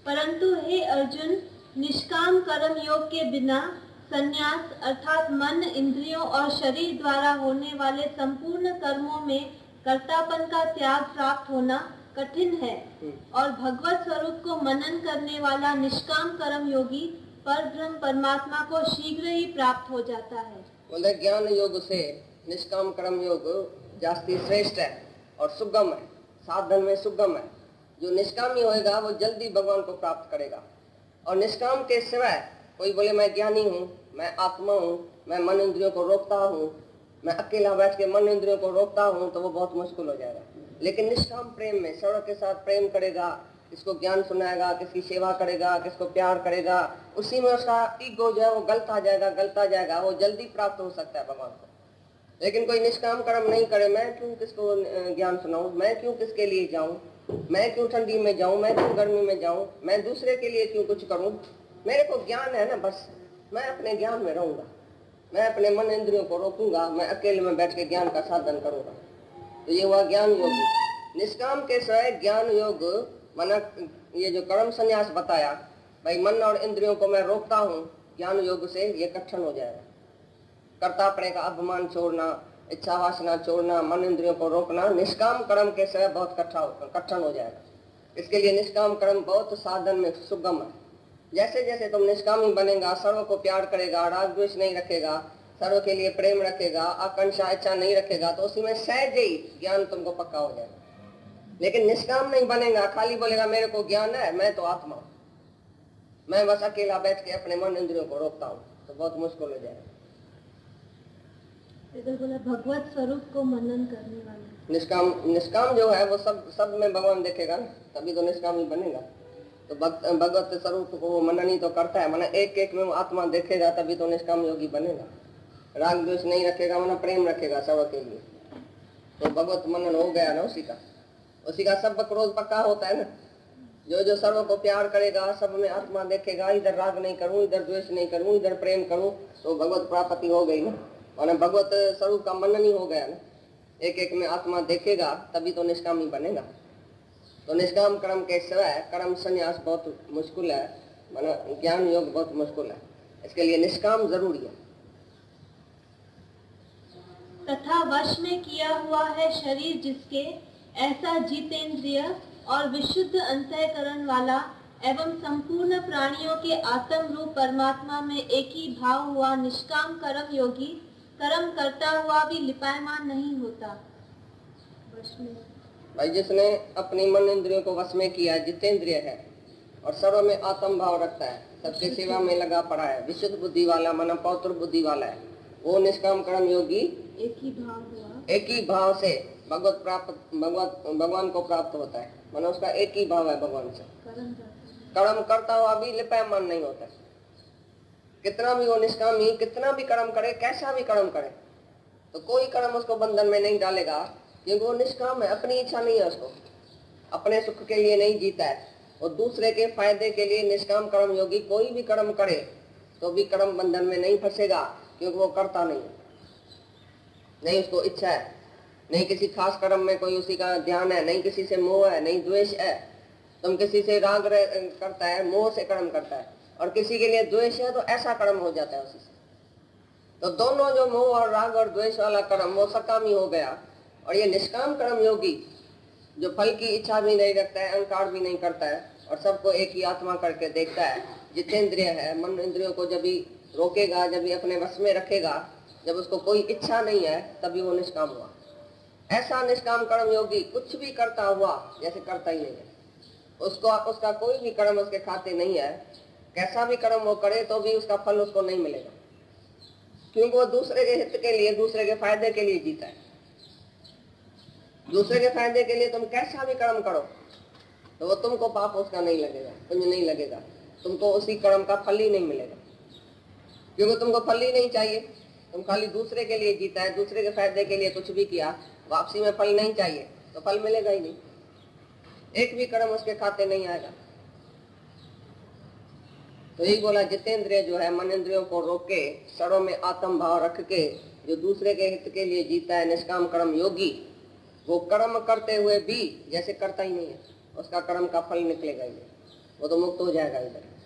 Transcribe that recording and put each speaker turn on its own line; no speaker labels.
परंतु हे अर्जुन, निष्काम कर्म योग के बिना संन्यास अर्थात मन, इंद्रियों और शरीर द्वारा होने वाले संपूर्ण कर्मों में कर्तापन का त्याग प्राप्त होना कठिन है। और भगवत स्वरूप को मनन करने वाला निष्काम कर्म योगी परब्रह्म परमात्मा को शीघ्र ही प्राप्त हो जाता है।
बोले ज्ञान योग से निष्काम कर्म योग जास्ती श्रेष्ठ है और सुगम है, साधन में सुगम है। जो निष्कामी होएगा वो जल्दी भगवान को प्राप्त करेगा। और निष्काम के सिवाय कोई बोले मैं ज्ञानी हूँ, मैं आत्मा हूँ, मैं मन इंद्रियों को रोकता हूँ, मैं अकेला बैठ के मन इंद्रियों को रोकता हूँ, तो वो बहुत मुश्किल हो जाएगा। लेकिन निष्काम प्रेम में सर्व के साथ प्रेम करेगा, किसको ज्ञान सुनाएगा, किसकी सेवा करेगा, किसको प्यार करेगा, उसी में उसका ईगो जो है वो गलता जाएगा, वो जल्दी प्राप्त हो सकता है भगवान को। लेकिन कोई निष्काम कर्म नहीं करे, मैं क्यों किसको ज्ञान सुनाऊं, मैं क्यों किसके लिए जाऊं, मैं क्यों ठंडी में जाऊं, मैं क्यों गर्मी में जाऊं, मैं दूसरे के लिए क्यों कुछ करूं, मेरे को ज्ञान है ना, बस मैं अपने ज्ञान में रहूंगा, मैं अपने मन इंद्रियों को रोकूंगा, मैं अकेले में बैठ के ज्ञान का साधन करूंगा। तो ये हुआ ज्ञान योग। निष्काम के सिवाय ज्ञान योग माना ये जो कर्म संन्यास बताया, भाई मन और इंद्रियों को मैं रोकता हूँ, ज्ञान योग से ये कठिन हो जाएगा। कर्तापने का अभिमान छोड़ना, इच्छा वासना छोड़ना, मन इंद्रियों को रोकना निष्काम कर्म के सिवाय बहुत कठिन हो जाएगा। इसके लिए निष्काम कर्म बहुत साधन में सुगम है। जैसे जैसे तुम निष्कामी बनेगा, सर्व को प्यार करेगा, राग द्वेष नहीं रखेगा, सर्व के लिए प्रेम रखेगा, आकांक्षा इच्छा नहीं रखेगा, तो उसी में सहज ही ज्ञान तुमको पक्का हो जाएगा। लेकिन निष्काम नहीं बनेगा, खाली बोलेगा मेरे को ज्ञान है, मैं तो आत्मा हूं, मैं बस अकेला बैठ के अपने मन इंद्रियों को रोकता हूँ, तो बहुत मुश्किल हो जाएगा।
इधर बोला भगवत स्वरूप को मनन करने वाला
निष्काम जो है वो सब में भगवान देखेगा ना, तभी तो निष्काम ही बनेगा। तो भगवत स्वरूप को वो मनन ही तो करता है, माना एक एक में वो आत्मा देखेगा, तभी तो निष्काम योगी बनेगा। राग द्वेष नहीं रखेगा, माना प्रेम रखेगा सब के लिए, तो भगवत मनन हो गया ना उसी का सब क्रोध पक्का होता है ना। जो सर्व को प्यार करेगा, सब में आत्मा देखेगा, इधर राग नहीं करूं, इधर द्वेष नहीं करूं, इधर प्रेम करूं, तो भगवत प्राप्ति हो गई ना, और भगवत स्वरूप का मनन ही हो गया ना। एक एक में आत्मा देखेगा, तभी तो निष्कामी बनेगा। तो निष्काम कर्म के सिवाय कर्म संन्यास बहुत मुश्किल है, माना ज्ञान योग बहुत मुश्किल है। इसके लिए निष्काम जरूरी है।
तथा वश में किया हुआ है शरीर जिसके, ऐसा जितेंद्रिय और विशुद्ध अंतःकरण वाला एवं संपूर्ण प्राणियों के आत्म रूप परमात्मा में एक ही भाव हुआ निष्काम कर्म योगी कर्म करता हुआ भी लिपायमान नहीं होता। वश में
भाई जिसने अपनी मन इंद्रियों को वश में किया, जितेंद्रिय है और सर्व में आत्म भाव रखता है, सबके सेवा में लगा पड़ा है, विशुद्ध बुद्धि वाला, माना पौत्र बुद्धि वाला है, वो निष्काम कर्म योगी
एक ही भाव हुआ,
एक ही भाव से भगवान को प्राप्त होता है, माना उसका एक ही भाव है भगवान से। कर्म करता हुआ भी लिपायमान नहीं होता। कितना भी वो निष्कामी, कितना भी कर्म करे, कैसा भी कर्म करे, तो कोई कर्म उसको बंधन में नहीं डालेगा, क्योंकि वो निष्काम है, अपनी इच्छा नहीं है, उसको अपने सुख के लिए नहीं जीता है, वो दूसरे के फायदे के लिए निष्काम कर्म योगी कोई भी कर्म करे तो भी कर्म बंधन में नहीं फंसेगा, क्योंकि वो करता नहीं है, नहीं उसको इच्छा है, नहीं किसी खास कर्म में कोई उसी का ध्यान है, नहीं किसी से मोह है, नहीं द्वेष है। तुम किसी से राग करता है, मोह से कर्म करता है, और किसी के लिए द्वेष है, तो ऐसा कर्म हो जाता है उसी से। तो दोनों जो मोह और राग और द्वेष वाला कर्म वो सकामी हो गया। और ये निष्काम कर्म योगी जो फल की इच्छा भी नहीं रखता है, अहंकार भी नहीं करता है, और सबको एक ही आत्मा करके देखता है, जितेंद्रिय है, मन इंद्रियों को जब भी रोकेगा, जब भी अपने वश में रखेगा, जब उसको कोई इच्छा नहीं है, तभी वो निष्काम हुआ। ऐसा निष्काम कर्म योगी कुछ भी करता हुआ जैसे करता ही नहीं है, उसका कोई भी कर्म उसके खाते नहीं है, कैसा भी कर्म वो करे तो भी उसका फल उसको नहीं मिलेगा, क्योंकि वो दूसरे के हित के लिए, दूसरे के फायदे के लिए जीता है। दूसरे के फायदे के लिए तुम कैसा भी कर्म करो तो वो तुमको पाप उसका नहीं लगेगा, तुम्हें नहीं लगेगा, तुमको उसी कर्म का फल ही नहीं मिलेगा, क्योंकि तुमको फल ही नहीं चाहिए। तुम खाली दूसरे के लिए जीता है, दूसरे के फायदे के लिए कुछ भी किया, वापसी में फल नहीं चाहिए, तो फल मिलेगा ही नहीं, एक भी कर्म उसके खाते नहीं आएगा। तो यही बोला, जितेंद्रिय जो है, मन इंद्रियों को रोक के, सर्व में आत्म भाव रख के जो दूसरे के हित के लिए जीता है, निष्काम कर्म योगी, वो कर्म करते हुए भी जैसे करता ही नहीं है, उसका कर्म का फल निकलेगा ही नहीं। वो तो मुक्त हो जाएगा इधर।